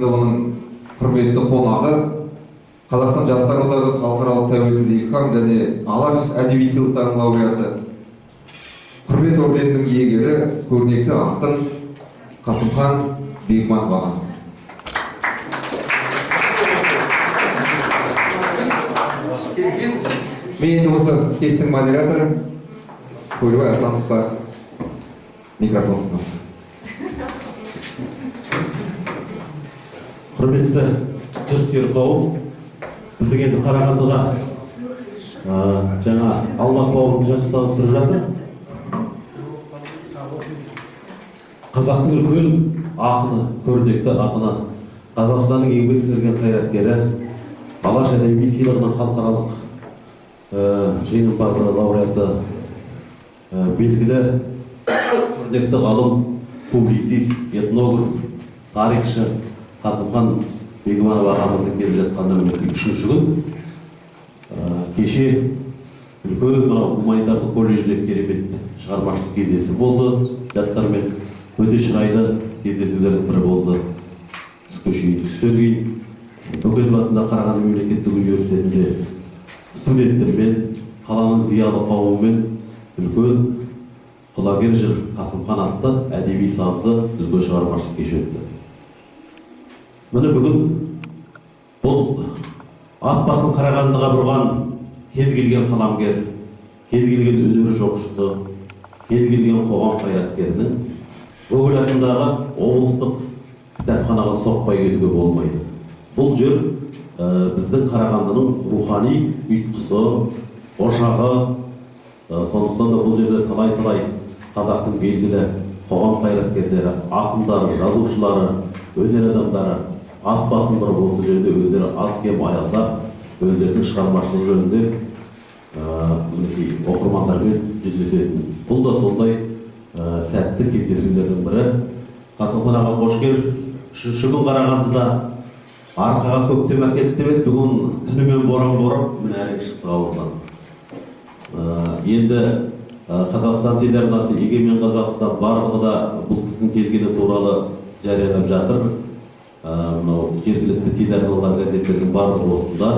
Енді оның құрметті қонағы Қазақстан Жастар Одағы халықаралық тәуелсіз илхам және Алаш әдеби сыйлықтарының лауреаты, құрмет орденінің иегері, көрнекті ақын Қасымхан Бегманов ағамыз. Мен енді осы кештің модераторы Көлбай Асановқа микрофон ұсынамын. Құрметті жүріскер қауым, біздің енді Қарағандыға жаңа Алмас бауырым жақсы таныстырып жатыр. Қазақтың үлкен ақыны, көрнекті ақыны, Қазақстанның еңбек сіңірген қайраткері, Алаш әдеби сыйлығының халықаралық жеңімпазы, лауреаты, белгілі көрнекті ғалым, публицист, этнограф, тарихшы Қасымхан Бегманов ағамыздың келіп жатқанына мінекей 3-ші күн. Кеше үлкен мынау гуманитарлық колледжде керемет шығармашылық кездесу болды. Жастармен өте шырайлы кездесулердің бірі болды. Түске шейін Бөкетов атындағы Қарағанды мемлекеттік университетінде студенттермен, қаланың зиялы қауымымен үлкен құлагер жыр Қасымхан атты әдеби сазды үлкен шығармашылық кеш өтті. Міне бүгін бұл ат басын Қарағандыға бұрған кез келген қаламгер, кез келген өнер жоқшысы, кез келген қоғам қайраткерінің Бөгел атындағы облыстық кітапханаға соқпай кетуге болмайды. Бұл жер біздің Қарағандының рухани ұйытқысы, ошағы. Сондықтан да бұл жерде талай-талай қазақтың белгілі қоғам қайраткерлері, ақындары, жазушылары, өнер адамдары ат басын бұрып осы жерде өздері аз-кем аялдап, өздерінің шығармашылығы жөнінде оқырмандармен жүздесетін. Бұл да сондай сәтті кездесулердің бірі. Қасымхан аға, қош келіпсіз. 3-ші күн Қарағандыда арқаға көктем әкелді деп еді, бүгін түнімен боран борап, міне әлі шықты ауылдан. Енді Қазақстан телеарнасы Егемен Қазақстан барлығы да бұл кісінің келгені туралы жариялап жатыр. Мынау жергілікті телеарналар, газеттердің барлығы осында.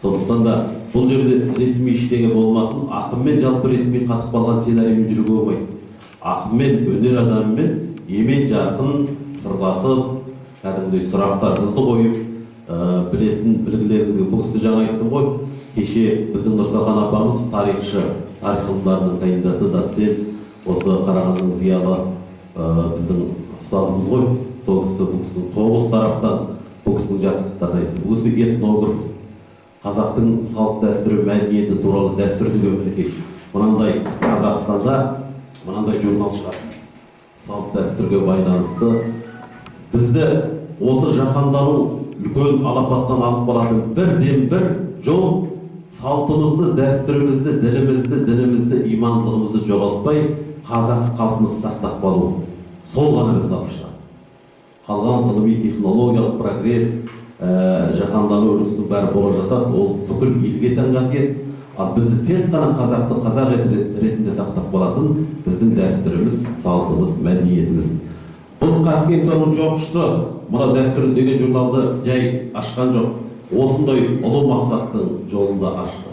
Сондықтан да бұл жерде ресми ештеңе болмасын, ақынмен жалпы ресми қатып қалған сценариймен жүруге болмайды. Ақынмен, өнер адамымен емен жарқын сырласып, кәдімгідей сұрақтарыңызды қойып, білетін білгілеріңізге бұл кісі жаңа айттым ғой. Кеше біздің Нұрсахан апамыз тарихшы, тарих ғылымдарының кандидаты, доцент, осы Қарағандының зиялы біздің ұстазымыз ғой. Сол кісі бұл кісінің 9 тараптан бұл кісінің жақсылықтарын айтты. Бұл кісі этнограф, қазақтың салт дәстүрі, мәдениеті туралы дәстүрлі мемлекет. Мынандай Қазақстанда мынандай журнал шығады. Салт дәстүрге байланысты бізді осы жаһандану үлкен алапаттан алып қалатын бірден-бір жол салтымызды, дәстүрімізді, ділімізді, дінімізді, имандылығымызды жоғалтпай, қазақ қалпымызды сақтап қалу. Сол ғана бізді алып шығады. Қалған ғылыми технологиялық прогресс, жаһандану үрдісінің бәрі бола жасады, ол бүкіл елге тән қасиет. Ал бізді тек қана қазақты қазақ ретінде сақтап қалатын біздің дәстүріміз, салтымыз, мәдениетіміз. Бұл Қасымбек соның жоқшысы мұна дәстүр деген журналды жай ашқан жоқ. Осындай ұлы мақсаттың жолында ашты.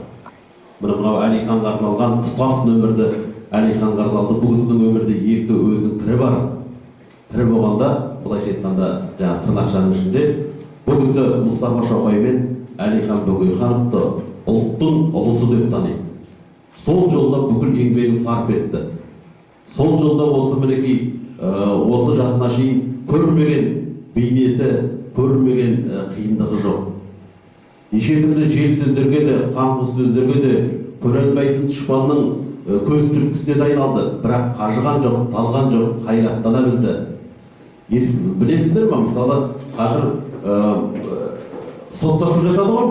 Мынау Әлиханға арналған тұтас нөмірді Әлиханға арналды. Бұл кісінің өмірде екі өзінің пірі бар. Пірі болғанда, былайша айтқанда, жаңа тырнақшаның ішінде, бұл кісі Мұстафа Шоқай мен Әлихан Бөкейхановты ұлттың ұлысы деп таниды. Сол жолда бүкіл еңбегін сарп етті. Сол жолда осы мінекей осы жасына шейін көрмеген бейнеті, көрмеген қиындығы жоқ. Неше түрлі жел сөздерге де, қаңғыс сөздерге де көре алмайтын дұшпанның көз түрткісіне де айналды. Бірақ қажыған жоқ, талған жоқ, қайраттана білді. Білесіңдер ме? Мысалы, қазір соттасып жатады ғой.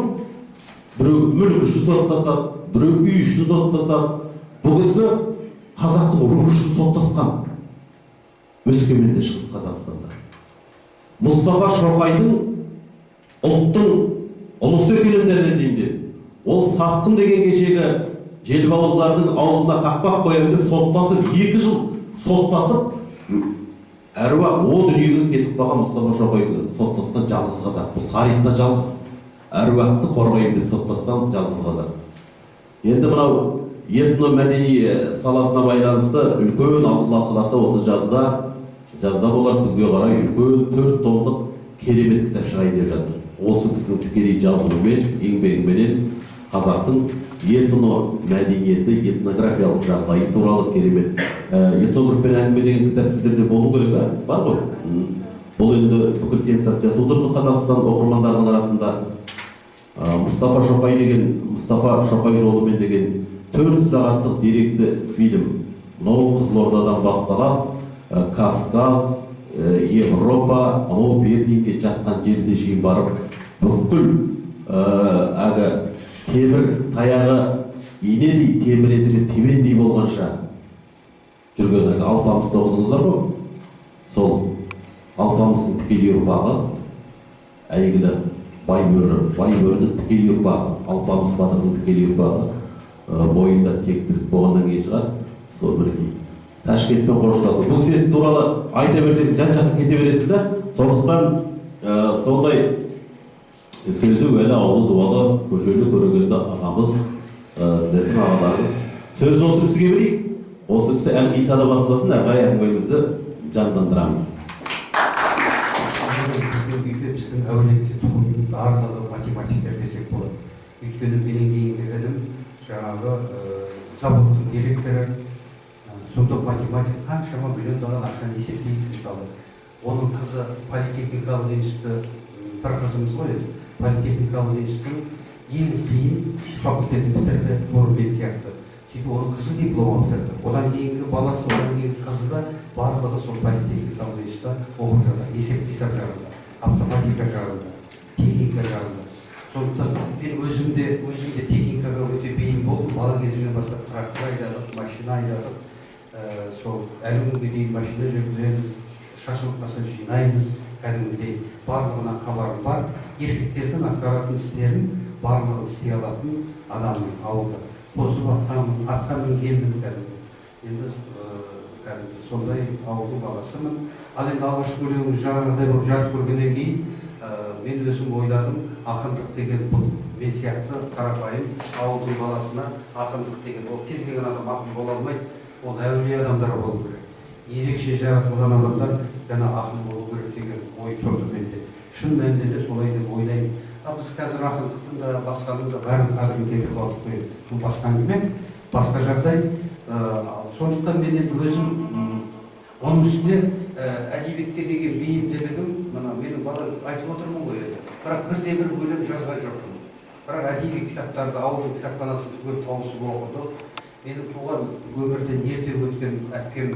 Біреу мүлік үшін соттасады, біреу үй үшін соттасады. Бұл кісі қазақтың рухы үшін соттасқан. Өскеменде, Шығыс Қазақстанда. Мұстафа Шоқайдың ұлттың ұлысы екенін дәлелдеймін деп. Ол сатқын деген кешегі желбауыздардың аузына қақпақ қоямын деп соттасып, 2 жыл соттасып, әруақ о дүниеге кетіп қалған Мұстафа Шоқайды соттасқан жалғыз қазақ. Бұл тарихта жалғыз. Әруақты қорғаймын деп соттасқан жалғыз қазақ. Енді мынау этно-мәдени саласына байланысты үлкен Алла қаласа осы жазда болар күзге қарай үлкен 4 томдық керемет кітап шығайын деп жатыр. Осы кісінің тікелей жазуымен, еңбегіменен қазақтың этно-мәдениеті, этнографиялық жағдайы туралы керемет. Этнографпен әңгіме деген кітап сіздерде болу керек, бар ғой? Бұл енді бүкіл сенсация тудырды Қазақстан оқырмандарының арасында. Мұстафа Шоқай жолымен деген 4 сағаттық деректі фильм. Мынау Қызылордадан басталып, Кавказ, Европа, анау Берлинге жатқан жерде шейін барып, бүкіл темір таяғы инедей, темір етігі тебендей болғанша жүрген Алпамысты оқыдыңыздар ғой? Сол Алпамыстың тікелей ұрпағы, әйгілі Баймөрінің тікелей ұрпағы, Алпамыс батырдың тікелей ұрпағы, бойында тектілік болғаннан кейін шығар, сол мінекей Ташкентпен қоштасу. Бұл кісі туралы айта берсеңіз, жан-жаққа кете бересіз да. Сондықтан сондай сөзі әлі аузы дуалы, көшелі көрегенді ағамыз, сіздердің ағаларыңыз. Сөзді осы кісіге берейік. Осы кісі Әл-Қисада бастасын, әрі әңгімемізді жандандырамыз. Біздің әулетте тұғын барлығы математиктер десек болады. Өйткені менен кейінгі інім жаңағы заводтың директоры, сонда математик қаншама миллиондаған ақшаны есептейді мысалы. Оның қызы политехникалық институты, бір қызымыз ғой еді, политехникалық институттың ең қиын факультетін бітірді, мен сияқты. Сөйтіп оның қызы диплом бітірді. Одан кейінгі баласы, одан кейінгі қызы да барлығы сол политехникалық институтта оқып жатыр. Есеп-қисап жағында, автоматика жағында, техника жағында. Сондықтан мен өзімде техникаға өте бейім болдым. Бала кезімнен бастап трактор айдадық, машина айдадық. Сол әлі күнге дейін машина жүргіземіз, шашылып қалса жинаймыз, кәдімгідей барлығына хабарым бар. Еркектердің атқаратын істерін барлығын істей алатын адамның ауылда. Қозып атқа мінгенмін кәдімгі. Енді сондай ауылдың баласымын. Ал енді алғашқы өлеңіміз жаңағыдай болып жарық көргеннен кейін мен өзім ойладым, ақындық деген бұл мен сияқты қарапайым ауылдың баласына ақындық деген ол кез келген адам ақын бола алмайды. Ол әулие адамдар болу керек. Ерекше жаратылған адамдар ғана ақын болу керек деген ой тұрды менде. Шын мәнінде де солай деп ойлаймын. Біз қазір ақындықтың да басқаның да бәрін қадірін кетіріп алдық қой. Бұл басқа әңгіме, басқа жағдай. Сондықтан мен енді өзім оның үстіне әдебиетке деген бейімділігім, мына менің бала айтып отырмын ғой енді. Бірақ бірде-бір өлең жазған жоқпын. Бірақ әдеби кітаптарды ауылдың кітапханасын түгел тауысып оқыдық. Менің туған өмірден ерте өткен әпкем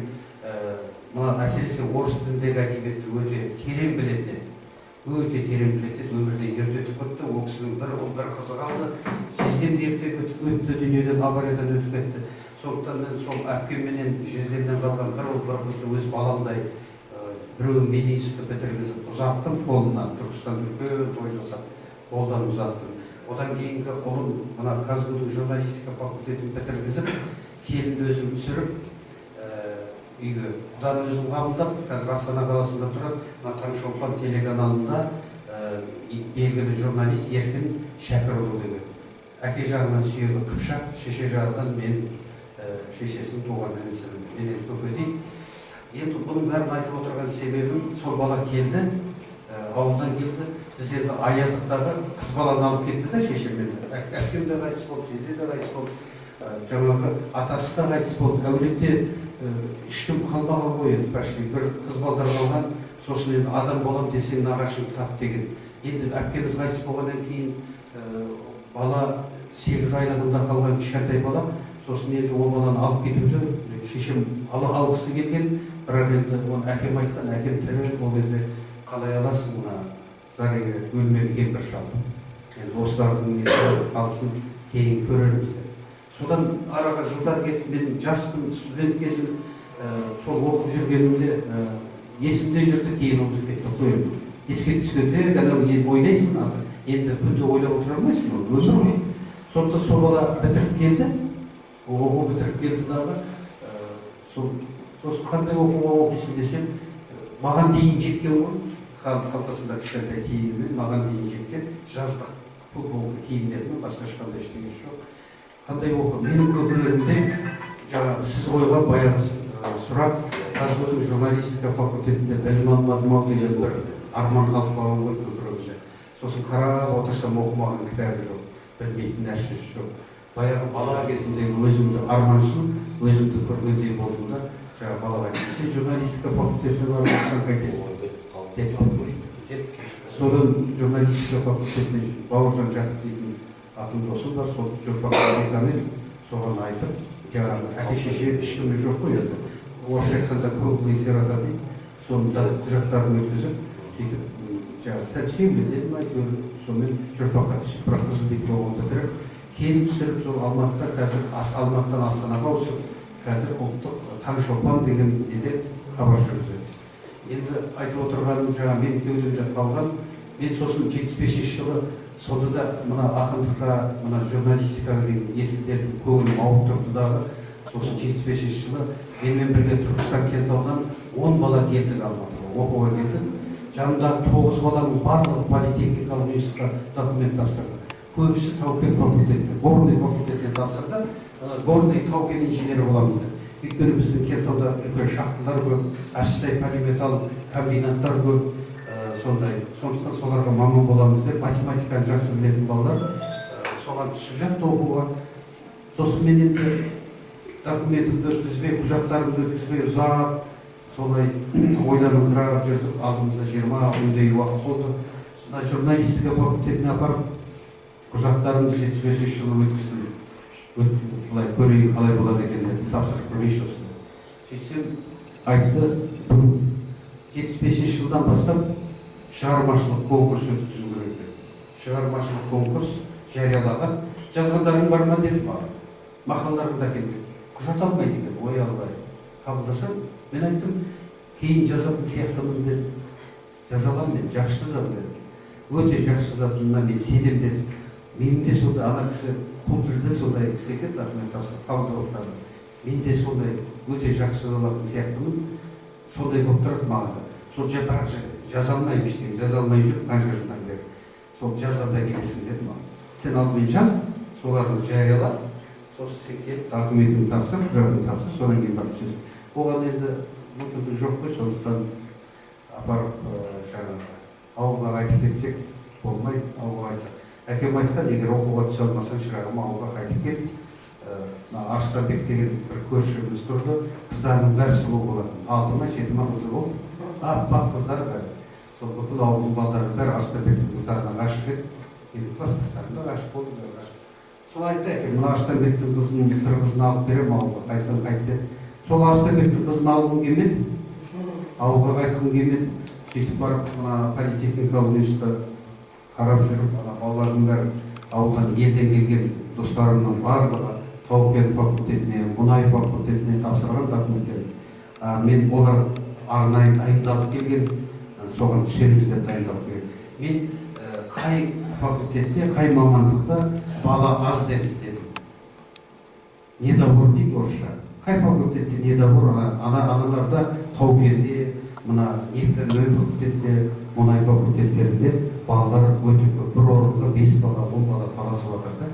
әсіресе орыс тіліндегі әдебиетті өте терең біледі. Өмірден ерте өтіп кетті. Ол кісінің бір қызы қалды. Жездем ерте өтті, дүниеден авариядан өтіп кетті. Сондықтан мен сол әпкемменен жездемнен қалған бір қызды өз баламдай біреуін мединститутты бітіргізіп ұзаттым қолынан. Түркістан үлкен той жасап қолдан ұзаттым. Одан кейінгі ұлым мына Казгудың журналистика факультетін бітіргізіп, келінді өзім түсіріп, үйге құдан өзім қабылдап, қазір Астана қаласында тұрады, Таңшолпан телеканалында белгілі журналист Еркін Шәкірұлы деген. Әке жағынан сүйегі Қыпшақ, шеше жағынан мен шешесінің туған інісімін. Мен көкедей. Енді бұның бәрін айтып отырған себебім, сол бала келді, ауылдан келді. Біз енді аядықтағы қыз баланы алып кетті да шешеммен. Әкем де қайтыс болды, жезе де қайтыс болды. Жаңағы атасы да қайтыс болды. Әулетте ешкім қалмаған ғой енді почти. Бір қыз балдар қалған, сосын енді адам болам десең нағашың тап деген. Енді әпкеміз қайтыс болғаннан кейін бала 8 айлығында қалған кішкентай бала, сосын енді ол баланы алып кетуді шешем алғысы келген. Бірақ енді оны әкем айтқан, әкем тірі ол кезде қалай аласың мына Зареге өлмелі кемпір шалды. Енді осылардың несі қалсын кейін көрерміз. Содан араға жылдар кетіп, мен жаспын, студент кезім, сол оқып жүргенімде есімде жүрді, кейін ұмытып кетті қойым. Еске түскенде ғана ойлайсың, енді күнде ойлап отыра алмайсың, өмір ғой. Сондықтан сол бала бітіріп келді, оқу бітіріп келді дағы. Сосын қандай оқуға оқисың десем, маған дейін жеткен ғой, қалтасында кішкентай киіммен маған дейін жеткен жаздық футболка киімдермен, басқа ешқандай ештеңе жоқ. Қандай оқы, менің көкірегімде жаңағы сіз қойған баяғы сұрақ, қазірдің журналистика факультетінде білім алмадым ау деген бір арман қалып қалған ғой көкірегімде. Сосын қарап отырсам оқымаған кітабы жоқ, білмейтін нәрсесі жоқ. Баяғы бала кезімдегі өзімді арманшыл, өзімді көргендей болдым да, жаңағы балаға сен журналистика факультетіне барып отырсаң қайтеді. Содан журналистика факультетіне Бауыржан Жақып дейтін ақын досым бар, сол журфакқа деканы соған айтып, жаңағы әке шеше ешкімде жоқ қой енді. Орысша айтқанда круглый сирота дейді, сонда құжаттарын өткізіп, сөйтіп жаңағы сәл сүйемін дедім айтып, сонымен журфакқа түсіп, бірақ қызыл дипломын бітіріп, келіп түсіріп, сол Алматыда қазір Алматыдан Астанаға ауысып, қазір ұлттық Таңшолпан деген неде хабар жүргізеді. Енді айтып отырғаным жаңа мен кеудемде қалған, мен сосын 75 жылы сонда да мына ақындыққа, мына журналистикаға деген есімдердің көңілім ауып тұрды дағы, сосын 75 жылы менімен бірге Түркістан Кентаудан 10 бала келдік Алматыға, оқуға келдік. Жанымдағы 9 баланың барлығы политехникалық институтқа документ тапсырды. Көбісі Тау-Кен факультетіне, Горный факультетіне тапсырды. Горный Тау-Кен инженері боламыз. Өйткені біздің Кентауда үлкен шахталар көп, Ащысай полиметалл комбинаттар көп, сондай. Сондықтан соларға маман боламыз деп, математиканы жақсы білетін балалар соған түсіп жатты оқуға. Сосын мен енді документімді өткізбей, құжаттарымды өткізбей ұзақ солай ойланыңқырап жүрдік. Алдымызда 20 күндей уақыт болды. Журналистика факультетіне апарып құжаттарымды 75 жылы өткіздім. Былай көрейін қалай болады екен деп тапсырып көрмейші осында. Сөйтсем айтты, 75 жылдан бастап шығармашылық конкурс өткізу керек деп. Шығармашылық конкурс жариялаған. Жазғандарың бар ма деді маған. Мақалаларымды әкелген. Құжат алмайды екен, ой албай. Қабылдасам, мен айттым, кейін жазатын сияқтымын дедім. Жаза аламын мен, жақсы жазамын дедім. Өте жақсы жазатынына мен сенем дедім. Менің де сондай ана кісі қу тілді сондай кісі екен, документ тапсырып қабылдап отырады. Мен де сондай өте жақсы жазалатын сияқтымын. Сондай болып тұрады маған да. Сол бірақ жаза алмаймын ештеңе, жаза алмай жүріп қанша жылдан бері. Сол жазғанда келесің деді маған. Сен алдымен жаз, соларды жарияла, сосын сен келіп документіңді тапсыр, құжатыңды тапсыр, содан кейін барып сөз. Оған енді мүмкіндік жоқ қой, сондықтан апарып жаңағы ауылға қайтып кетсек болмайды, ауылға айтсақ. Әкем айтқан, егер оқуға түсе алмасаң шырағым ауылға қайтып кет. Арыстанбек деген бір көршіміз тұрды, қыздарының бәрі сұлу болатын. 6-7 қызы болды, аппақ қыздар бәрі. Сол бүкіл ауылдың балдары бәрі Арыстанбектің қыздарына ғашық еді. Енді кластастарым да ғашық болды, ғашық. Сол айтты әкем, мына Арыстанбектің қызының бір қызын алып берем ауылға, қайсаң қайт деді. Сол Арыстанбектің қызын алғым келмеді, ауылға қайтқым келмеді. Сөйтіп барып, мына политехникалық институтта қарап жүріп, балалардың бәрі ауылдан елден келген достарымның барлығы Тау-Кен факультетіне, мұнай факультетіне тапсырған документтер. Мен олар арнайы дайындалып келген, соған түсеміз деп дайындалып келген. Мен қай факультетте, қай мамандықта бала аз деп іздедім. Недобор дейді орысша. Қай факультетте недобор, аналарда Тау-Кенде, мына нефтяной факультетте, мұнай факультеттерінде балалар өте көп. Бір орынға 5 бала, 10 бала таласып жатыр да.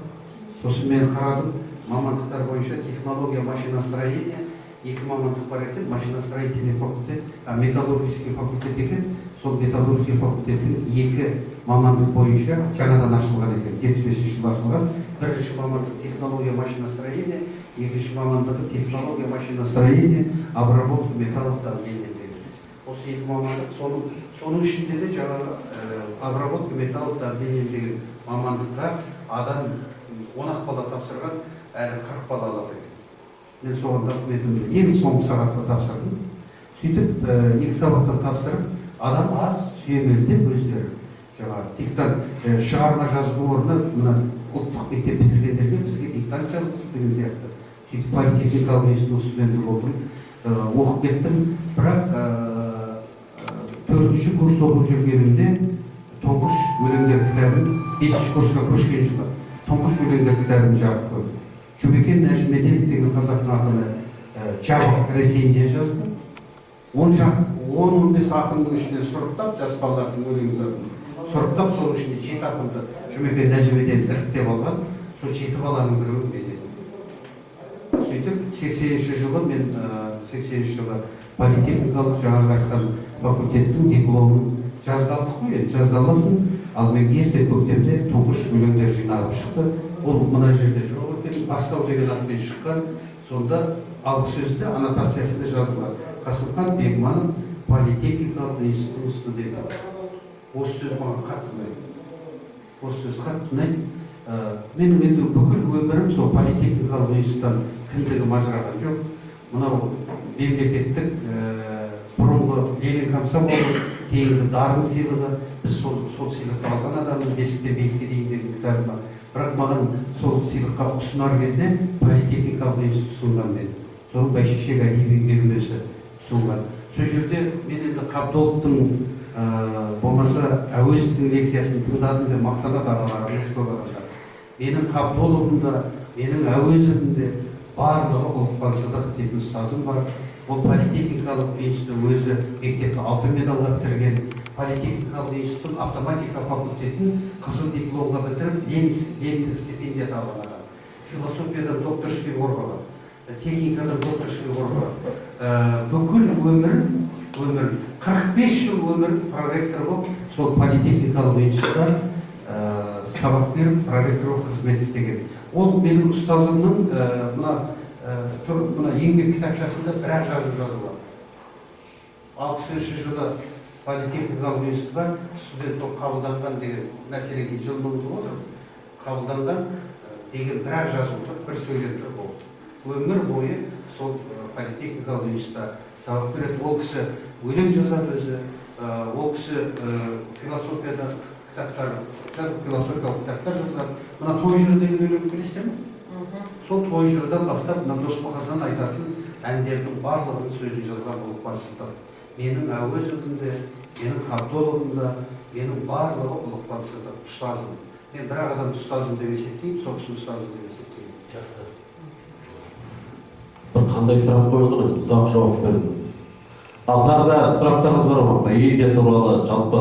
Сосын мен қарадым, мамандықтар бойынша технология машиностроения, 2 мамандық бар екен, машиностроительный факультет, металлургический факультет екен. Сол металлургический факультеттің 2 мамандық бойынша жаңадан ашылған екен, 75 жыл ашылған. Бірінші мамандық технология машиностроения, екінші мамандығы технология машиностроения, обработка металлов давления. Осы 2 мамандық, соның ішінде де жаңағы обработка металлов давления деген мамандыққа адам 10 бала тапсырған, әлі 40 бала алады екен. Мен соған документімді ең соңғы сағатта тапсырдым. Сөйтіп 2 сағаттан тапсырып, адам аз сүйемелдеп өздері. Жаңағы диктант шығарма жазудың орнына мына ұлттық мектеп бітіргендерге бізге диктант жаздық деген сияқты. Сөйтіп политехникалық институт студенті болдым, оқып кеттім. Бірақ 4-ші курс оқып жүргенімде тұңғыш өлеңдер кітабын, 5-ші курсқа көшкен жылы тұңғыш өлеңдер кітабын жарық көрдім. Жұмекен Нәжімеденов деген қазақтың ақыны жабық рецензия жазды. 10 шақты 10-15 ақындың ішінен сұрыптап, жас балалардың өлең затын сұрыптап, соның ішінде 7 ақынды Жұмекен Нәжімеден іріктеп алған, сол 7 баланың біреуі мен едім. Сөйтіп 80-ші жылы мен 80-ші жылы политехникалық жаңағы айтқан факультеттің дипломын жаздалдық қой, енді жаздаласын, ал мен ерте көктемде тұңғыш өлеңдер жинағып шықты. Ол мына жерде жоқ екен, Бастау деген атпен шыққан. Сонда алғы сөзінде аннотациясында жазылған. Қасымхан Бегманов политехникалық институтының студенті. Осы сөз маған қатты ұнайды. Осы сөз қатты ұнайды. Менің енді бүкіл өмірім сол политехникалық институттан кіндігім ажыраған жоқ. Мынау мемлекеттік бұрынғы Ленин комсомолы кейінгі дарын сыйлығы, біз сол сыйлықты алған адамның бесіктен биікке дейін деген кітабыма. Бірақ маған сол сыйлыққа ұсынар кезде политехникалық институт ұсынған мен. Соның Бәйшешек әдеби үйірмесі ұсынған. Сол жерде мен енді Қабдоловтың болмаса Әуезовтің лекциясын тыңдадым деп мақтанады ағаларымыз көп адамдар. Менің Қабдоловым да, менің Әуезовым да барлығы Ұлықпан Сыдық дейтін ұстазым бар. Ол политехникалық институт өзі мектепті 6 медалға бітірген. Политехникалық институт автоматика факультетін қызыл дипломға бітіріп, Лениндік стипендия алған адам. Философиядан докторский қорғаған, техникадан докторский қорғаған. Бүкіл өмір 45 жыл өмір проректор болып, сол политехникалық институтта сабақ беріп, проректор болып қызмет істеген. Ол менің ұстазымның мына еңбек кітапшасында бір-ақ жазылған. 60-шы жылы политехникалық институтқа студент болып қабылданған деген мәселеге жыл болды отыр. Қабылданған деген бір-ақ жазылды, бір сөйлем тұр болды. Өмір бойы сол политехникалық институтта сабақ береді. Ол кісі өлең жазады өзі, ол кісі философияда кітаптар жазып, философиялық кітаптар жазады. Мына той жыры деген өлең білесіздер ме? Сол той жырыдан бастап мына Досмұқасан айтатын әндердің барлығының сөзін жазған Ұлықпан Сыдық. Менің Әуезовымда, менің Қабдоловым да, менің барлығы Ұлықпан Сыдық ұстазым. Мен бір адамды ұстазым деп есептеймін, сол кісіні ұстазым деп есептеймін. Жақсы. Бір қандай сұрақ қойылғаныз, ұзақ жауап бердіңіз. Ал тағы да сұрақтарыңыз бар ма? Поэзия туралы жалпы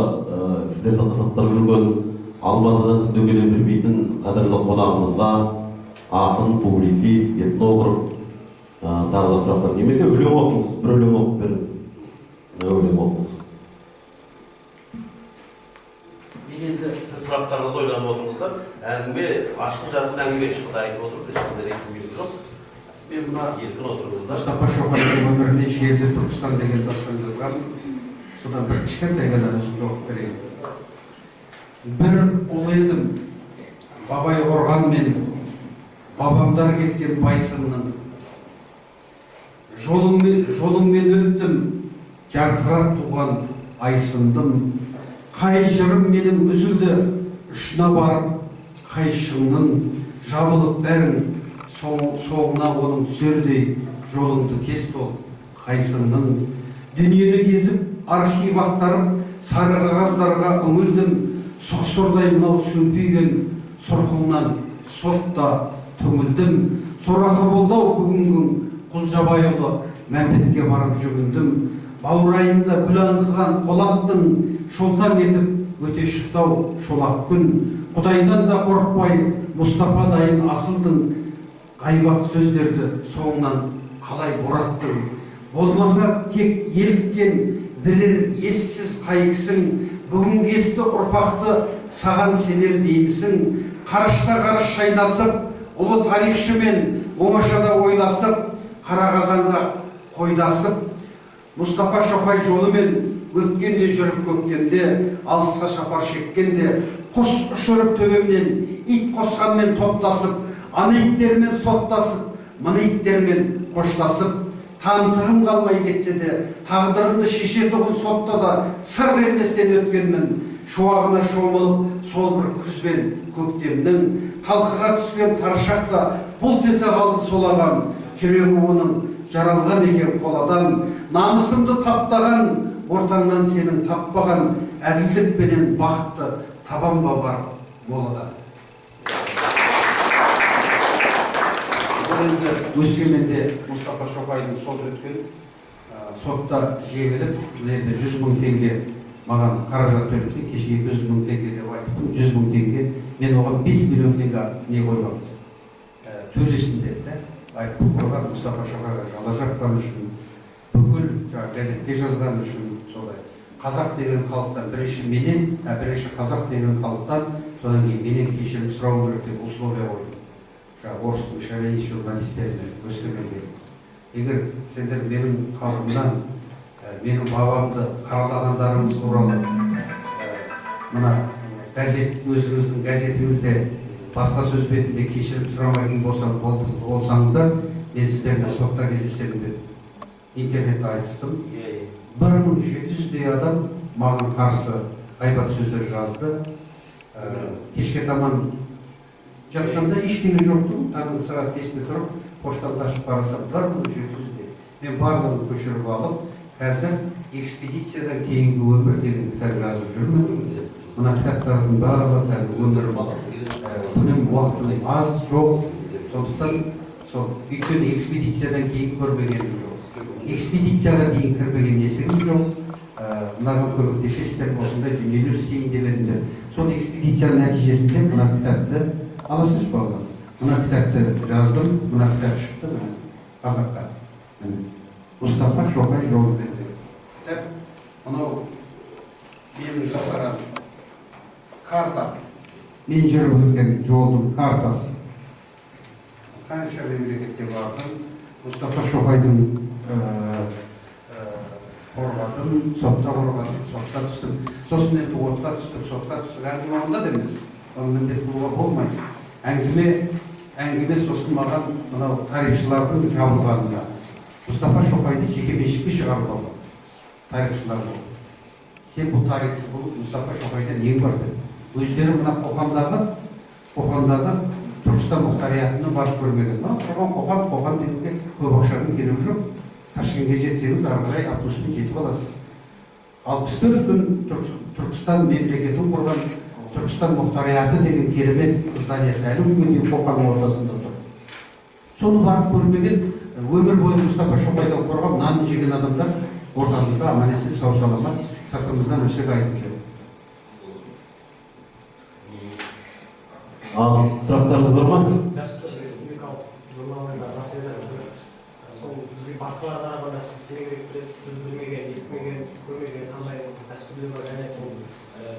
сіздерді қызықтырып жүрген, алматыдан дөңгелек бермейтін қадірлі қонағымызға ақын, публицист, этнограф, тағы да сұрақтар. Немесе өлең оқыңыз, бір өлең оқып беріңіз. Өлең оқыңыз. Сіз сұрақтарыңызды ойланып отырыңыздар. Әңгіме, ашқы жарқын әңгіме шықты айтып отырып, ешқандай ресми жоқ. Мен мына еркін отырыңыздар. Мұстапа Шоқайдың өмірінде Шерлі Түркістан деген дастан жазған. Содан бір кішкентай ғана үзінді оқып берейін. Бір ұл едім, бабай қорғанмен, бабамдар кеткен байсынның. Жолыңмен өттім, жарқырап туған айсындым. Қай жырым менің үзілді, ұшына барып, қай шыңның жабылып бәрің, соңына оның түсердей жолыңды кес бол, қайсыңның. Дүниені кезіп, архив ақтарып, сары қағаздарға үңілдім. Сұқсырдай мынау сөмпейген сұрқыңнан сотта түңілдім. Сорақы болдау бүгінгің Құлжабайұлы Мәмбетке барып жүгіндім. Баурайында гүл аңқыған қолаттың шолтаң етіп өте шықтау шолақ күн. Құдайдан да қорықпай Мұстапа дайын асылдың. Ғайбат сөздерді соңынан қалай бораттың. Болмаса тек еліккен бірір ессіз қайықсың. Бүгін кесті ұрпақты саған сенер деймісің. Қарышта қарыш шайнасып, ұлы тарихшымен оңашада ойласып, қара қазанға қойдасып, Мұстапа Шоқай жолымен өткенде жүріп көктемде, алысқа шапар шеккенде, құс ұшырып төбемнен, ит қосқанмен топтасып, ана иттермен соттасып, мына иттермен қоштасып, тамтығым қалмай кетсе де, тағдырымды шеше тұғын сотта да сыр берместен өткенмін. Шуағына шомылып, сол бір күз бен көктемнің, талқыға түскен таршақта бұлт ете қалды солаған. Жүрегі оның жаралған екен қоладан. Намысымды таптаған, ортаңнан сенің таппаған, әділдікпенен бақытты табан ба бар молада. Бұл енді Өскеменде Мұстапа Шоқайдың сол өткен сотта жеңіліп, енді 100 мың теңге маған қаражат төледі, кеше 200 мың теңге деп айтыппын, 100 мың теңге, мен оған 5 миллион теңге не қойғам, төлесін деп, айтып қойған Мұстафа Шоқайға жала жапқан үшін, бүкіл газетке жазған үшін, солай. Қазақ деген халықтан бірінші менен, бірінші қазақ деген халықтан, содан кейін менен кешірім сұрау керек деп условия қойдым. Орыстың шариғи журналистеріне өскенде. Егер сендер менің халқымнан, менің бабамды қаралағандарыңыз туралы, мына газет, өзіңіздің газетіңізде басқа сөз бетінде кешірім сұрамайтын болсаңыздар, мен сіздермен сотта кездесемін деп интернетте айтыстым. 1700-дей адам маған қарсы ғайбат сөздер жазды. Кешке таман жатқанда ештеңе жоқты, таңғы сағат 5-те тұрып, поштамды ашып қарасам, 1700-дей. Мен барлығын көшіріп алып, қазір экспедициядан кейінгі өмір деген кітап жазып жүрмін. Мына кітаптардың барлығы өмірім, күнім, уақытым аз, жоқ. Сондықтан, өйткені экспедициядан кейін көрмегенім жоқ. Экспедицияға дейін кірмеген есігім жоқ. Мынаған көмектесесіздер, осындай дүниелер істейін деп едіңдер. Сол экспедицияның нәтижесінде мына кітапты аласыз балалар. Мына кітапты жаздым, мына кітап шықты қазаққа. Мұстафа Шоқай жолы берді. Кітап, мынау менің жасаған карта, мен жүріп өткен жолдың картасы. Қанша мемлекетке бардым, Мұстафа Шоқайдың қорғадым, сотта қорғадым, сотта түстім. Сосын енді отқа түстік, сотқа түстік. Әңгіме онда да емес. Оны міндет қылуға болмайды. Әңгіме сосын маған мынау тарихшылардың жабылғанында. Мұстафа Шоқайды жекеменшікке шығарып алды. Тарихшылар болды. Сен бұл тарихшы болып Мұстафа Шоқайдан нең бар деді. Өздері мына Қоқандағы Түркістан мұхтариятына барып көрмеген. Қоқан дегенде көп ақшаның керегі жоқ. Ташкентке жетсеңіз, ары қарай автобуспен жетіп аласыз. 64 күн Түркістан мемлекетін құрған Түркістан мұхтарияты деген керемет зданиясы әлі күнге дейін Қоқанның ортасында тұр. Соны барып көрмеген, өмір бойы Мұстафа Шоқайдан қорғап, нанын жеген адамдар ортамызда аман-есен сау саламат сыртымыздан өсек айтып жүр. Сұрақтарыңыз бар ма? Республикалық журналында мәселелер сол бізге басқаларға қарағанда сіз тереңірек білесіз, біз білмеген, естімеген, көрмеген қандай дәстүрлер бар, және сол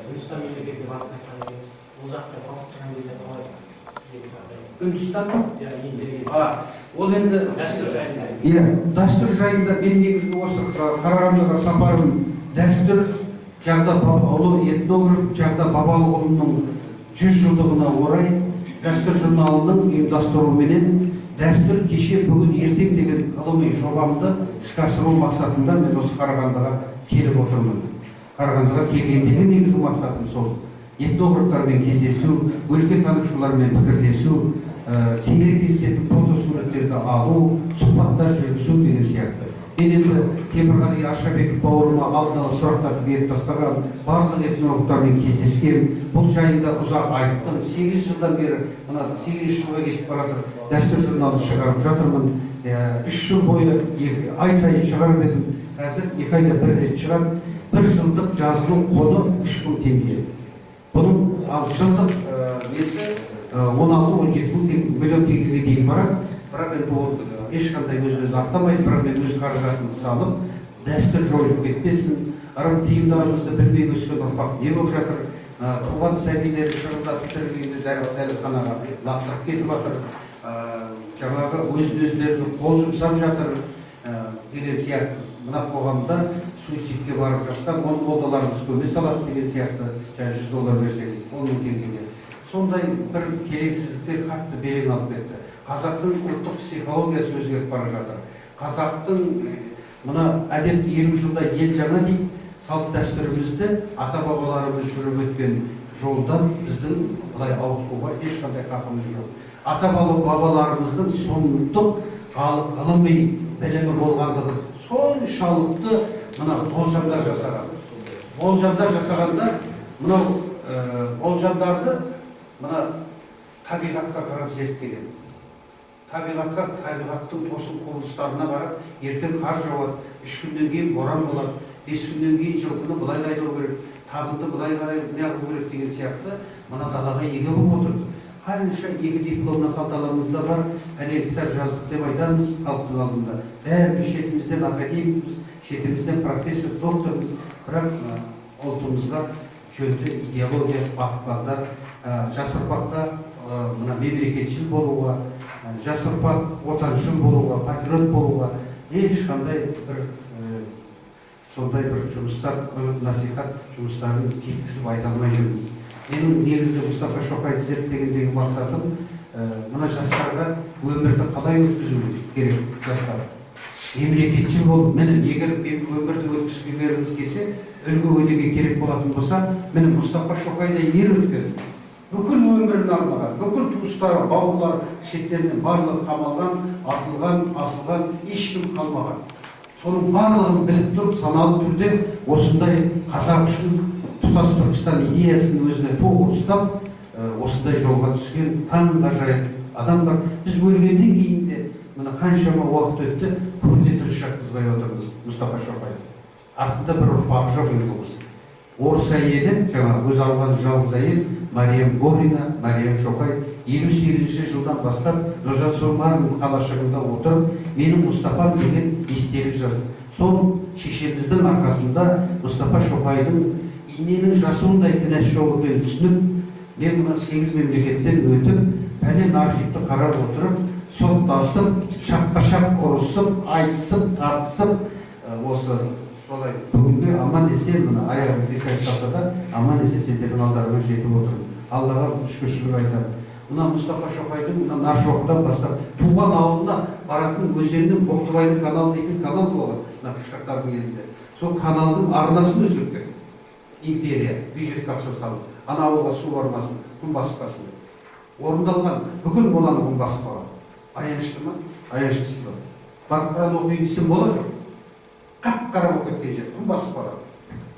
Үндістан мемлекетіне барып қайтқан екенсіз. Ол жақпен салыстырған кезде қалай сізге жағдай? Үндістан? Ол енді дәстүр жайында. Иә, дәстүр жайында мен негізгі осы Қарағандыға сапарым дәстүр жағда ұлы этнограф жағда Бабалықұлының 100 жылдығына орай дәстүр журналының ұйымдастыруыменен дәстүр кеше бүгін ертең деген ғылыми жобамды іске асыру мақсатында мен осы Қарағандыға келіп отырмын. Қарағандыға келгендегі негізгі мақсатым сол. Этнографтармен кездесу, өлкетанушылармен пікірлесу, сирек кездесетін фотосуреттерді алу, сұхбаттар жүргізу деген сияқты. Мен енді Темірғали Аршабеков бауырыма алдын ала сұрақтарды беріп тастаған, барлық этнографтармен кездескен, бұл жайында ұзақ айттым. 8 жылдан бері, мына 8 жылға кетіп баратыр, дәстүр журналын шығарып жатырмын. 3 жыл бойы ай сайын шығарып едім. Қазір 2 айда 1 рет шығарып, 1 жылдық жазылу қоны 3000 теңге. Бұның жылдық несі 16-17 миллион теңгеге дейін барады. Бірақ енді ол ешқандай өз-өзі ақтамайды, бірақ мен өз қаражатымды салып, дәстүр жойылып кетпесін, ырым тиымдарымызды білмей өскен ұрпақ не болып жатыр, туған сәбилер шығындатып тірілгенде дәріханаға лақтырып кетіп жатыр, жаңағы өздеріне қол жұмсап жатыр деген сияқты. Мына қоғамда суицидке барып жатқан 10 молдаларымыз көме салады деген сияқты, $100 берсеңіз, 10 мың теңгеге. Сондай бір келеңсіздіктер қатты белең алып кетті. Қазақтың ұлттық психологиясы өзгеріп бара жатыр. Қазақтың мына әдеп 50 жылда ел жаңа дейді, салт дәстүрімізді ата-бабаларымыз жүріп өткен жолдан біздің бұлай ауытқуға ешқандай хақымыз жоқ. Ата-бабаларымыздың сұмдық ғылыми білімі болғандығы соншалықты мына болжамдар жасаған. Болжамдар жасағанда мынау болжамдарды мына табиғатқа қарап зерттеген. табиғатқа, табиғаттың тосын құбылыстарына қарап, ертең қар жауады, 3 күннен кейін боран болады, 5 күннен кейін жылқыны былай айдау керек, табынды былай қарай неғылу керек деген сияқты мына далаға еге болып отырды. Қанша екі дипломны қалталарымызда бар, әлем кітап жаздық деп айтамыз халықтың алдында. Бәріміз шетімізден академикпіз, шетімізден профессор, доктормыз, бірақ ұлтымызға жөнді идеология бағыттар, жас ұрпаққа мына мемлекетшіл болуға, жас ұрпақ отаншыл болуға, патриот болуға ешқандай бір сондай бір жұмыстар, насихат жұмыстарын жеткізіп айта алмай жүрміз. Менің негізгі Мұстафа Шоқайды зерттегендегі мақсатым мына жастарға өмірді қалай өткізу керек жастар. Мемлекетшіл болып, міне егер өмірді өткізгілеріңіз келсе, үлгі өнеге керек болатын болса, міне Мұстафа Шоқайдай ер өткен. Бүкіл өмірін арнаған, бүкіл туыстары, бауырлар шеттерінен барлығы қамалған, атылған, асылған, ешкім қалмаған. Соның барлығын біліп тұрып, саналы түрде осындай қазақ үшін тұтас Түркістан идеясын өзіне тоғыл ұстап, осындай жолға түскен таңғажайып адам бар. Біз өлгеннен кейін де мына қаншама уақыт өтті, көрде тірі жатқызбай отырмыз Мұстафа Шоқай. Артында бір ұрпағы жоқ еліміз. Орыс әйелі, жаңа өз алған жалғыз әйел, Мариям Горина, Мариям Шоқай 58 жылдан бастап Нұржан Сорманның қалашығында отырып, менің Мұстафам деген естелік жазды. Сол шешеміздің арқасында Мұстафа Шоқайдың иненің жасуындай кінәсі жоқ екенін түсініп, мен мына 8 мемлекеттен өтіп, пәлен архивті қарап отырып, соттасып, шапқа-шап ұрысып, айтысып, тартысып, осы солай бүгінгі аман есен мына аяғым кесек тастаса да аман есен сендердің алдарыңа жетіп отырмын. Аллаға шүкіршілік айтамын. Мына Мұстафа Шоқайдың мына Наршоқыдан бастап туған ауылына баратын өзеннің Боқтыбайдың каналы дейтін канал болған, мына Қыпшақтардың елінде. Сол каналдың арнасын өзгерткен. Империя бюджетке ақша салып, ана ауылға су бармасын, құм баспасын. Орындалған, бүкіл моланы құм басып қалған. Аянышты ма? Аянышты ма? Барып Құран оқиын десем бола жоқ. Қап-қара болып кеткен жер, құм басып қалған.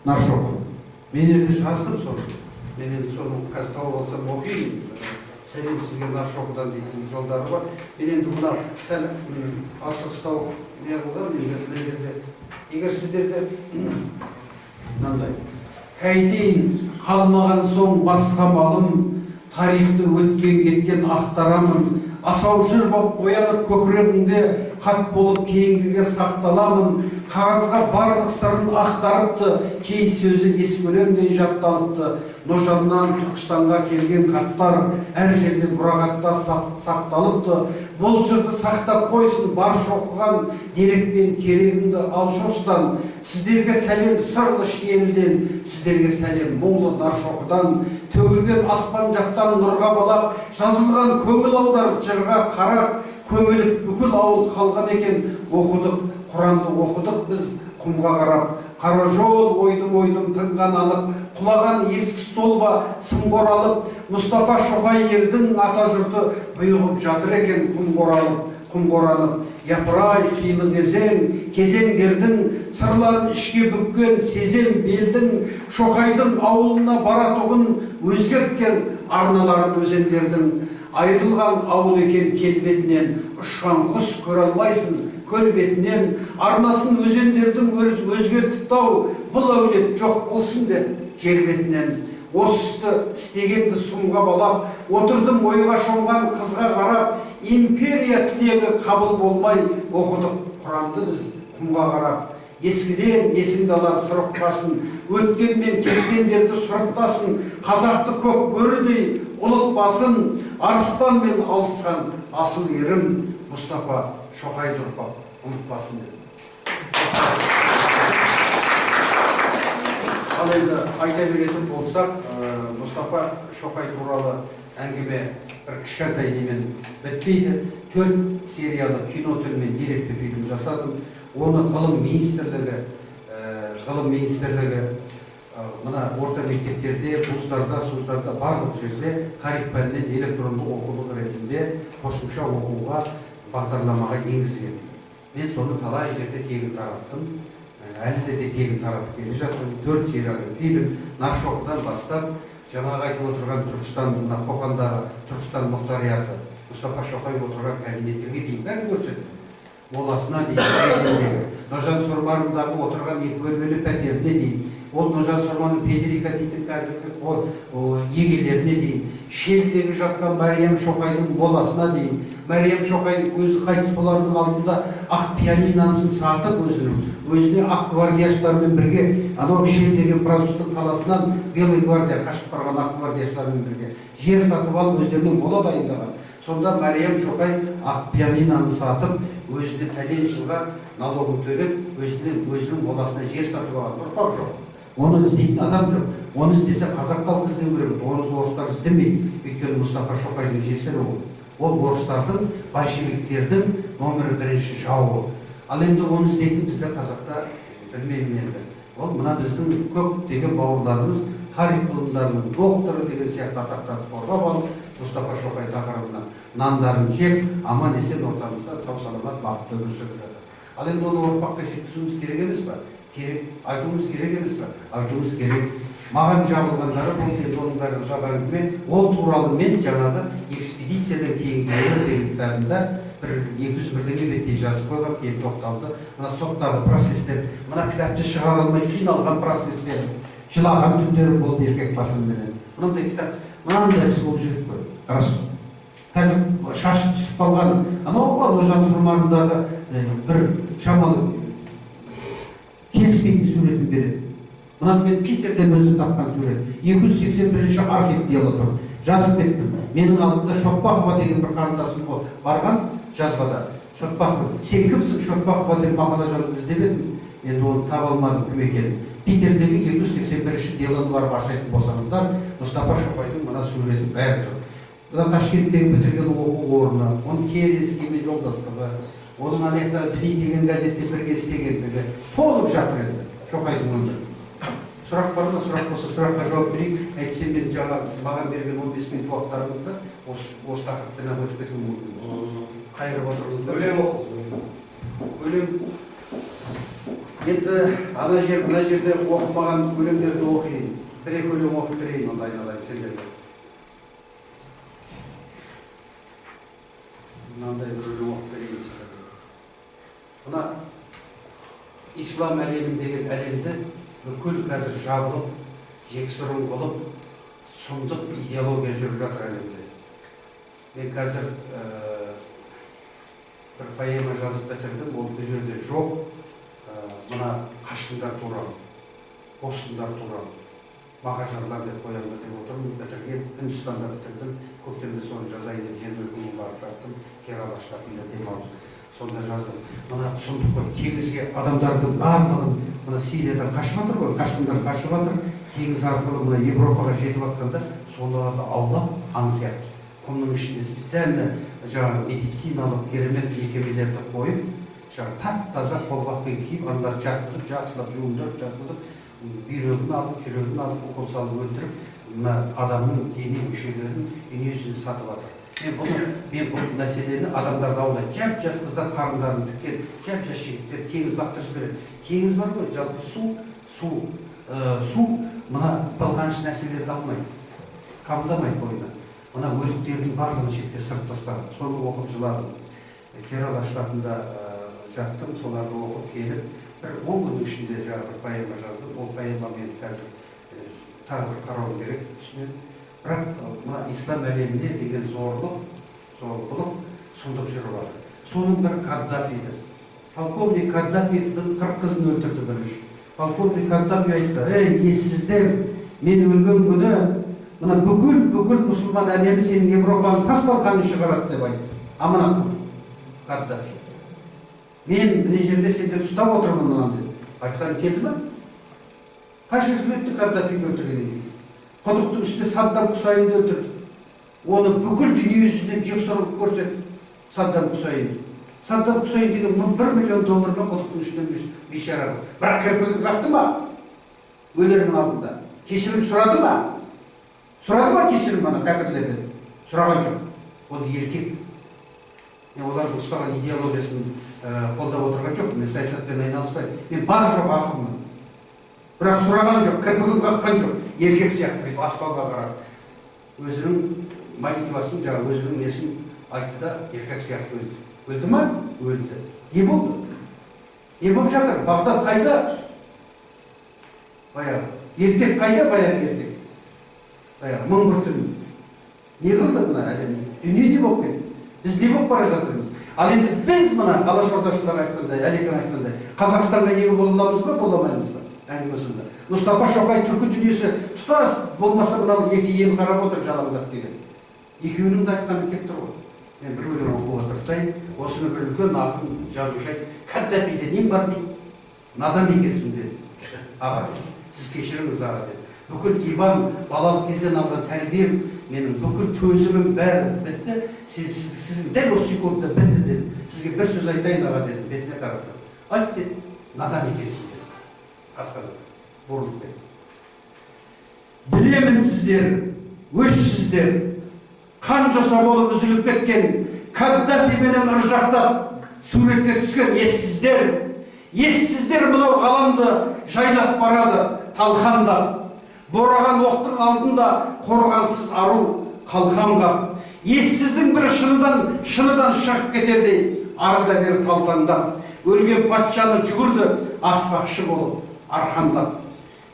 Наршоқы. Мен енді жаздым соны. Мен енді соны қазір тауып алсам оқиын. Сәлем сізге Наршоқыдан дейтін жолдары бар. Мен енді мына сәл асығыстау не қылған енді мына жерде. Егер сіздерде мынандай қайтейін қалмаған соң басқа малым, тарихты өткен кеткен ақтарамын, асау жыр боп оянып көкірегіңде қат болып кейінгіге сақталамын, қағазға барлық сырын ақтарыпты, кей сөзі ескөлеңдей жатталыпты, Ножаннан Түркістанға келген хаттар әр жерде мұрағатта сақталыпты, бұл жырды сақтап қойсын барша оқыған дерекпен керегіңді алшы осыдан, сіздерге сәлем сырлы шиеліден, сіздерге сәлем мұңлы Наршоқыдан, төгілген аспан жақтан нұрға балап, жазылған көңіл аудар жырға қарап, көміліп бүкіл ауыл қалған екен, оқыдық, Құранды оқыдық біз құмға қарап, қара жол ойдым тынған анық, құлаған ескі столба сым оралып, Мұстафа Шоқай ердің ата жұрты бұйығып жатыр екен құм қоранып, япырай қилы кезеңдердің сырларын ішке бүккен сезем белдің, Шоқайдың ауылына баратұғын өзгерткен арналарын өзендердің, айырылған ауыл екен келбетінен, ұшқан құс көре алмайсың көл бетінен, арнасын өзендердің өзгертіптау, бұл әулет жоқ болсын деп жер бетінен. Осысты істегенді сұмға балап, отырдым ойға шомған қызға қарап, империя тілегі қабыл болмай, оқыдық Құранды біз құмға қарап. Ескіден есіңді алар сұрықпасын, өткен мен келгендерді сұрыптасын, қазақты көк бөрідей ұлытпасын, арыстан мен алысқан асыл ерім Мұстафа Шоқайды ұрпақ ұмытпасын деп. Ал енді айта беретін болсақ, Мұстафа Шоқай туралы әңгіме бір кішкентай немен бітпейді. 4 сериялы кино түрімен деректі фильм жасадым. Оны ғылым министрлігі мына орта мектептерде, вуздарда, суздарда барлық жерде тарих пәнінен электронды оқулық ретінде қосымша оқуға бағдарламаға енгізген. Мен соны талай жерде тегін тараттым. Әлі де тегін таратып келе жатырмын. 4 сериялы фильм Наршоқыдан бастап жаңағы айтып отырған Түркістан, Қоқандағы Түркістан мұхтарияты Мұстафа Шоқай отырған кабинеттерге дейін бәрін көрсетті. Моласына дейін, Нұржан Сорманындағы отырған 2 бөлмелі пәтеріне дейін, ол Нұржан Сорманның Федерика дейтін қазіргі егелеріне дейін, Шелдегі жатқан Мәриям Шоқайдың моласына дейін, Мәриям Шоқай өзі қайтыс болардың алдында ақ пианинасын сатып өзіне ақ гвардияшылармен бірге анау Шел деген француздың қаласынан Белый гвардия қашып барған ақ гвардияшылармен бірге жер сатып алып өздерінің мола дайындаған. Сонда Мәриям Шоқай ақ пианинаны сатып, өзіне пәлен жылға налогын төлеп, өзінің моласына жер сатып алған. Ұрпақ жоқ. Оны іздейтін адам жоқ. Оны іздесе қазақ халқы іздеу керек. Оны орыстар іздемейді. Өйткені Мұстафа Шоқайдың жесірі ол. Ол орыстардың, большевиктердің номер 1 жауы. Ал енді оны іздейтін бізде қазақта білмеймін енді. Ол мына біздің көптеген бауырларымыз тарих ғылымдарының докторы деген сияқты атақтарды қорғап алып, Мұстафа Шоқай тақырыбынан нандарын жеп, аман есен ортамызда сау саламат бақытты өмір сүріп жатыр. Ал енді оны ұрпаққа жеткізуіміз керек емес па? Керек, айтуымыз керек емес па? Айтуымыз керек. Маған жабылғандары бұл енді оның бәрі ұзақ әңгіме. Ол туралы мен жаңағы экспедициядан кейінгі өмір деген кітабында бір 201 беттей жазып қойған, кейін тоқталды. Мына соттағы процестер, мына кітапты шығара алмай қиналған процестер, жылаған түндері болды еркек басыменен. Мынандай кітап, мынандайсы болып жүріп қой. Қарашы. Қазір шашы түсіп қалған, анау Нұржан Сорманындағы бір шамалы келіспейтін суретін береді. Мынаны мен Питерден өзім тапқан сурет. 281-ші архив тұр. Жазып кеттім. Менің алдымда Шотбақова деген бір қарындасым барған жазбада. Шотбақова, сен кімсің Шотбақова деп мақала жазып іздеп едім. Енді оны таба алмадым кім екенін. Питердегі 281-ші делоны барып ашайтын болсаңыздар, Мұстафа Шоқайдың мына суреті бәрі тұр. Бұда Ташкенттегі бітірген оқу орны, оның Керенскиймен жолдастығы, оның анаяқтағы Діни деген газетте бірге істегендігі толып жатыр енді Шоқайдың өмірі. Сұрақ бар ма? Сұрақ болса сұраққа жауап берейік. Әйтпесе мен жаңағы маған берген 15 минут уақыттарыңызды осы тақырыптан өтіп кетуім мүмкін. Қайырып отырыңыздар. Өлең оқыңыз. Өлең. Енді ана жер, мына жерде оқымаған өлеңдерді оқиын. Бір-екі өлең оқып берейін, онда айналайын сендерге. Мынандай бір өлең оқып берейін сіздерге. Мына ислам әлемі деген әлемді бүкіл қазір жабылып, жексұрын қылып, сұмдық идеология жүріп жатыр әлемде. Мен қазір бір поэма жазып бітірдім, ол бұл жерде жоқ. Мына қашқындар туралы, босқындар туралы, мағажарлар деп қоямын деп отырмын, бітірген, Үндістанда бітірдім, көктемде соны жазайын деп жер бөлгенге барып жаттым, Керала штатында демалдым. Сонда жаздым. Мына сұмдық қой, теңізге адамдардың барлығын мына Сириядан қашып жатыр ғой, қашқындар қашып жатыр, теңіз арқылы мына Европаға жетіп жатқанда, соларды аулап аңсияды. Құмның ішінде специально жаңағы медициналық керемет мекемелерді қойып, жаңағы тап-таза қолғаппен киіп, андарды жатқызып, жақсылап жуындырып, жатқызып, бүйрегін алып, жүрегін алып, укол салып өлтіріп, мына адамның дене мүшелерін дүниесін сатып жатыр. Мен бұл мәселені адамдарды аулайды. Жап-жас қыздар қарындарын тіккен, жап-жас жігіттер теңіз лақтырып жібереді. Теңіз бар ғой, жалпы су мына былғаныш нәрселерді алмайды, қабылдамайды бойына. Мына өліктердің барлығын шетке сырып тастаған. Соны оқып жыладым. Керала штатында жаттым, соларды оқып келіп, бір 10 күннің ішінде жаңағы бір поэма жаздым. Ол поэма мен қазір тағы бір қарауым керек үстінен. Бірақ мына ислам әлемінде деген зорлық, сұмдық жүріп жатыр. Соның бір Каддафиді. Полковник Каддафидің 40 қызын өлтірді бірінші. Полковник Каддафи айтты: ессіздер, мен өлген күні мына бүкіл мұсылман әлемі сенің Европаның тас-талқанын шығарады деп айтты. Аманат Каддафи. Мен мына жерде сендер ұстап отырмын мынаны деп. Айтқаным келді ме? Қанша жыл өтті Каддафиді өлтіргеннен кейін? Құдықтың үстінде Саддам Хусайнды өлтірді. Оны бүкіл дүние жүзіне жексұрын көрсетті Саддам Хусайнды. Саддам Хусайн деген $1 миллион құдықтың үстінде бейшара. Бірақ кірпігін қақты ма? Өлерінің алдында. Кешірім сұрады ма? Сұрады ма кешірім ана кәпірлерден? Сұраған жоқ. Ол еркек. Мен олардың ұстаған идеологиясын қолдап отырған жоқ. Мен саясатпен айналыспаймын. Мен бар жоқ ақыммын. Бірақ сұраған жоқ, кірпігін қаққан жоқ. Еркек сияқты аспанға қарап, өзінің молитвасын, өзінің несін айтты да еркек сияқты өлді. Өлді ма? Өлді. Не болды? Не болып жатыр? Бағдат қайда? Баяғы. Ертек қайда? Баяғы ертек. Баяғы мың бір түн. Не қылды мына әлемде? Дүние не болып кетті? Біз не болып бара жатырмыз? Ал енді біз мына алашордашылар айтқандай, Әлекең айтқандай, Қазақстанға ие бола аламыз ба, бола алмаймыз ба? Әңгіме сонда. Мұстафа Шоқай түркі дүниесі тұтас болмаса мынау екі ел қарап отыр жалаңдап деген. Екеуінің де айтқаны келіп тұр ғой. Мен бір өлең оқуға тырысайын, осыны бір үлкен ақын жазушы айтты. Каддафиде нең бар дейді? Надан екенсің деді. Аға, сіз кешіріңіз аға деді. Бүкіл имам балалық кезден алған тәрбием, менің бүкіл төзімім бәрі бітті. Сіз дәл осы секундта бітті деді. Сізге бір сөз айтайын аға дедім, бетіне қарап. Айт деді, надан екенсің деді. Қасқаны бұрылып кетті. Білемін сіздер, өшсіздер, қан жоса болып үзіліп кеткен, Каддафи менен ыржақтап суретке түскен ессіздер мынау ғаламды жайлап барады, талқандап. Бораған оқтың алдында қорғансыз ару қалқанғап. Ессіздің бір шыныдан шығып кетердей, арада бер талтаңдап. Өлген патшаны жүгірді, аспақшы болып, арқандап.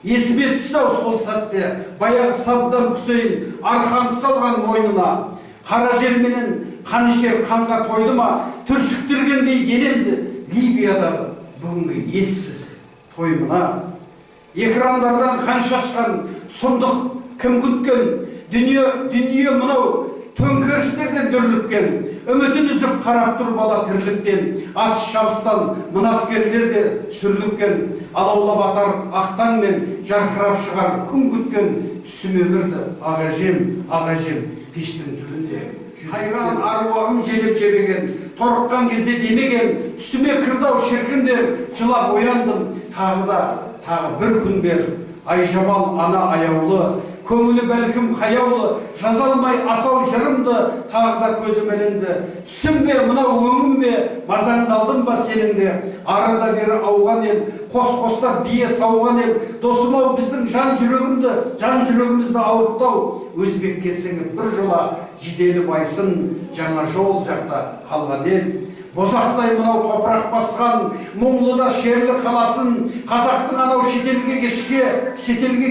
Есіме түсті-ау сол сәтте, баяғы Саддам Хусейн арқанды салған мойнына. Қара жер менен қанішер қанға тойды ма, түршіктіргендей денемді Либиядағы бүгінгі ессіз тоймына. Экрандардан қан шашқан сұмдық кім күткен, дүние мынау төңкерістерден дүрліккен, үмітін үзіп қарап тұр бала тірліктен, атыс шабыстан мұнаскерлер де сүрліккен, алаулап атар ақтаң мен жарқырап шығар күн күткен, түсіме кірді ағажем пештің түбінде. Қайран аруағым желеп жебеген, торыққан кезде демеген, түсіме кірді-ау шіркіндер, жылап ояндым, тағы бір күн бер. Айжамал ана аяулы, көңілі бәлкім қаяулы, жазалмай асау жырымды, тағы да көзім ілінді. Түсім бе, мынау өңім бе, мазаңдалдым ба сеніңде? Арада бері ауған ел, қос-қостап бие сауған ел, досым-ау біздің жан жүрегімізді ауырттау. Өзбекке сіңіп бір жола жиделі байсын, жаңа жол жақта қалған ел. Бозақтай мынау топырақ басқан, мұңлыда шерлі қаласын, қазақтың анау шетелге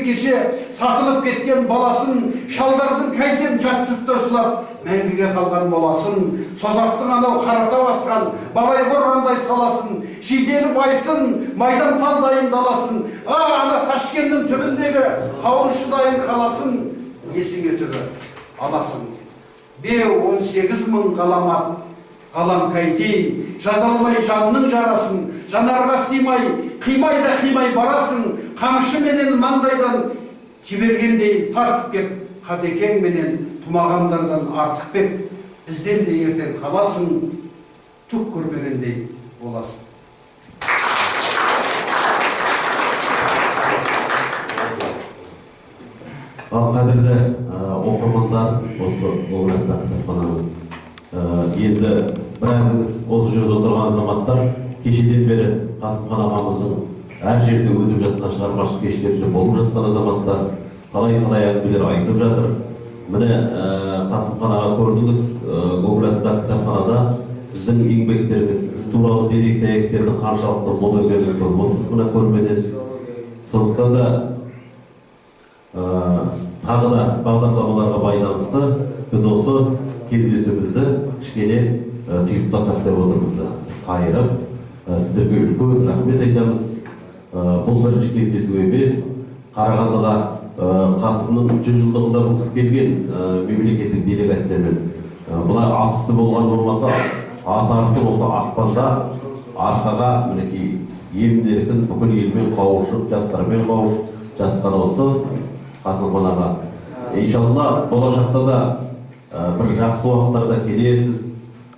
кеше сатылып кеткен баласын, шалдардың кәйтен жат-жұртта жылап, мәңгіге қалған боласын, созақтың анау қарата басқан, бабай қорғандай саласын, жиделі байсын, майдан талдайын даласын, ана Ташкенттің түбіндегі қауыршыдайын қаласын, есіңе түгі аласын. 18 мың ғаламат, ғалам кайтейін, жазалмай жанның жарасын, жанарға сыймай, қимай барасың, қамшы менен маңдайдан жібергендей тартып кеп, Қадекең менен тұмағандардан артық бек, бізден де ертең қаласың, түк көрмегендей боласың. Ал қадірлі оқырмандар, осы Гогулатта кітапхананың енді біразыңыз осы жерде отырған азаматтар кешеден бері Қасымхан ағамыздың әр жерде өтіп жатқан шығармашылық кештерінде болып жатқан азаматтар талай әңгімелер айтып жатыр. Міне Қасымхан аға көрдіңіз, Гогулатта кітапханада сіздің еңбектеріңіз, сіз туралы деректердің қаншалықты мол екенін көріп отырсыз мына көрмеден. Сондықтан да тағы да бағдарламаларға байланысты біз осы кездесуімізді кішкене түйіп тастап деп отырмыз. Қайырып, сіздерге үлкен рахмет айтамыз. Бұл бірінші кездесу емес, Қарағандыға Қасымның 100 жылдығында бұл келген мемлекеттік делегациямен. Бұлай атысты болған болмаса, аты осы ақпанда арқаға мінекей емін-еркін бүкіл елмен қауышып, жастармен қауышып жатқан осы Қасымхан аға. Иншалла болашақта да бір жақсы уақыттарда келесіз.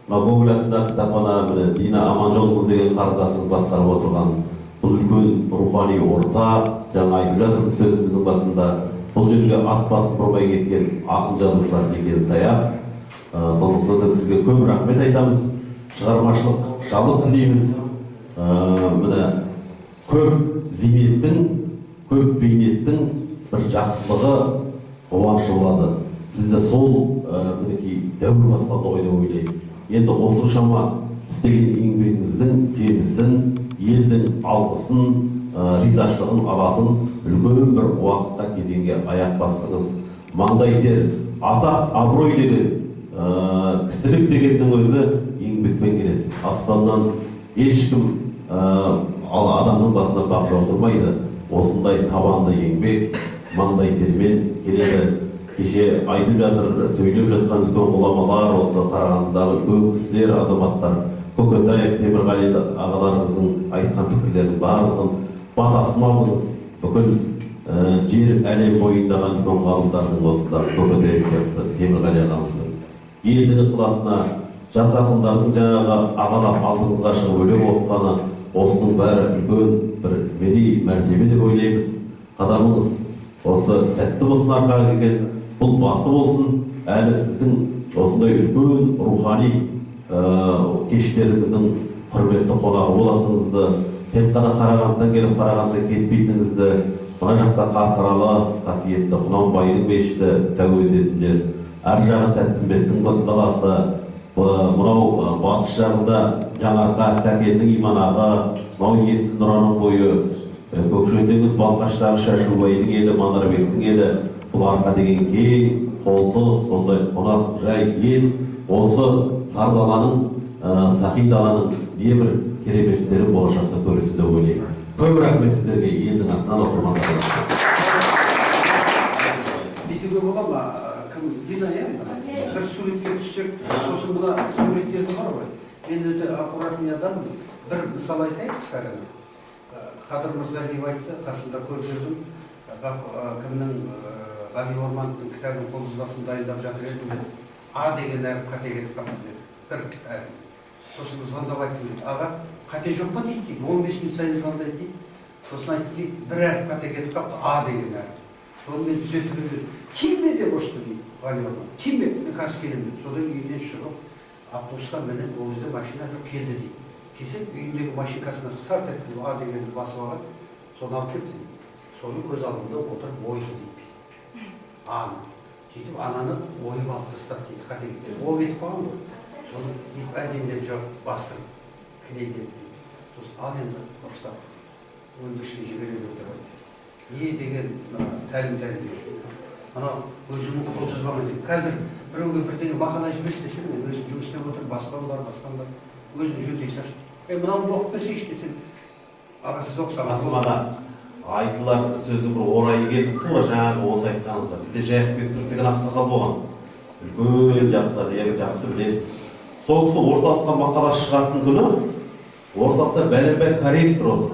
Гогулатта кітапхана Дина Аманжолқызы деген қарындасымыз басқарып отырған бұл үлкен рухани орта, жаңа айтып жатырмыз сөзіміздің басында, бұл жерге ат басып бұрмай кеткен ақын жазушылар деген сая. Сондықтан да сізге көп рахмет айтамыз. Шығармашылық шабыт тілейміз. Көп зейнеттің, көп бейнеттің бір жақсылығы, қуанышы болады. сізді сол мінекей дәуір басталды ғой деп ойлаймын. Енді осыншама істеген еңбегіңіздің жемісін, елдің алғысын, ризашылығын алатын үлкен бір уақытқа кезеңге аяқ бастыңыз. Маңдай тер, атақ, абырой деген, кісілік дегеннің өзі еңбекпен келеді. Аспаннан ешкім адамның басына бақ жаудырмайды. Осындай табанды еңбек, маңдай термен келеді. Кеше айтып жатыр, сөйлеп жатқан үлкен ғұламалар, осы Қарағандыдағы үлкен кісілер, азаматтар, Көкетаев, Темірғали ағаларымыздың айтқан пікірлерінің барлығын батасын алдыңыз. Бүкіл жер әлем бойындаған үлкен ғалымдардың осында Көкетаев сияқты Темірғали ағамыздың елдің ықыласына, жас ақындардың жаңағы ағалап алдыңызға шығып өлең оқығаны, осының бәрі үлкен бір мерей мәртебе деп ойлаймыз. Қадамыңыз осы сәтті болсын, арқаға келген бұл басы болсын. Әлі сіздің осындай үлкен рухани кештеріңіздің құрметті қонағы болатыныңызды, тек қана Қарағандыдан келіп Қарағандыдан кетпейтініңізді, мына жақта Қарқаралы, қасиетті Құнанбайдың мешіті тәуелді ететін жер, ар жағы Тәттімбеттің даласы, мынау батыс жағында Жаңарқа, Сәкеннің иманағы, мынау Есіл Нұраның бойы, Көкшетеңіз Балқаштағы Шашубайдың елі, Манарбектің елі, бұл арқа деген кең, қолды, сондай қонақ жай ел, осы Сардаланың, Сахи даланың небір кереметтерін болашақта көресіз деп ойлаймын. Көп рахмет сіздерге, елдің атынан оқырмандарына. Бүйтуге бола ма? Кім дизайн? Бір суретке түссек, сосын мына суреттерді бар ғой. Мен өте аккуратный адаммын. Бір мысал айтайын қысқаға. Қадыр Мырзалиев айтты, қасында көрдім. Кімнің Ғали Ормановтың кітабын қолжазбасын дайындап жатыр едім. А деген әріп қате кетіп қалды деді. Бір әріп. Сосын звондап айттым, аға, қате жоқ па дейді, 15 минут сайын звондайды дейді. Сосын айтты, бір әріп қате кетіп қалды, А деген әріп. Соны мен түзетіп бердім. Тиме деп ұрысты дейді, Ғали Орманов. Тиме, мен қазір келемін деді. Содан үйінен шығып, автобусқа мініп, ол жерде машина жоқ, келді дейді. Келсе үйіндегі машинкасына сарт еткізіп А дегенді басып алған, соны алып кетті. Соны көз алдымда отырып ойды дейді. Аны. Сөйтіп ананы ойып алып тастады дейді, қате кетті. Ол кетіп қалған ғой. Соны әдемілеп жауып бастырып, кілейдеді дейді. Сосын ал енді ұрсап, өндіршін жібереді деп айтты. Не деген тәлім-тәрбие. Анау өзімнің қолжазбама дейді. Қазір біреуге бірдеңе мақала жіберші десем, мен өзім жұмыс істеп отырып, басқам бар. Өзің жөндей шаш. Мынауны оқып берсейші десем, аға сіз оқысаңыз. Қасым аға, айтылар сөзі бір орайы келді ғой, жаңағы осы айтқаныңызда. Бізде Жайықбек деген ақсақал болған. Үлкен жақсы білесіз. Сол кісі орталыққа мақала шығатын күні, орталықта бәленбай корректор отыр.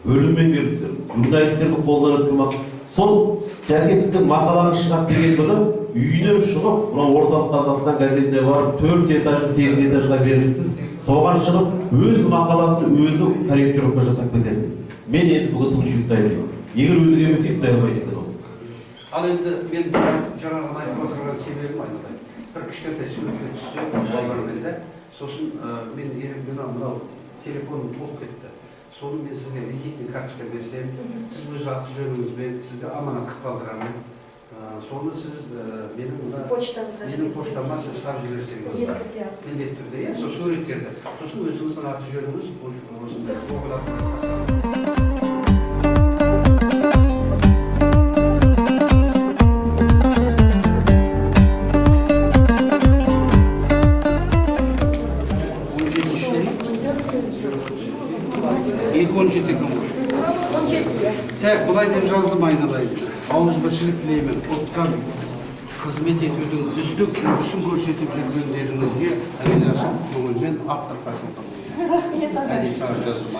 Бөлім меңгерушілер, журналистердің қолынан өткізіп, сол жәке сіздің мақалаңыз шығады деген күні үйінен шығып, мына орталық Қазақстан газетіне барып, 4 этажы 8 этажға берілсіз, соған шығып, өз мақаласын өзі корректировка жасап кетеді. Мен енді бүгін тың ұйықтаймын. Егер өзі емес ұйықтай алмайды екен ол. Ал енді мен жаңағы айтып отырған себебім айналайын. Бір кішкентай суретке түссе, балалармен де, сосын мен мынау телефоным толып кетті. Соны мен сізге визитный карточка берсем, сіз өз аты жөніңізбен, сізге аманат қылып қалдырамын. Соны сіз менің поштама сіз салып жіберсеңіз. Міндетті түрде, сол суреттерді. Сосын өзіңіздің аты жөніңіз бұлай деп жаздым айналайын. Ауызбіршілік тілеймін. Ұлтқа қызмет етудің үздік үлгісін көрсетіп жүргендеріңізге ризашылық көңілмен автор Қасым. Рахмет. Әдейі саған жаздым.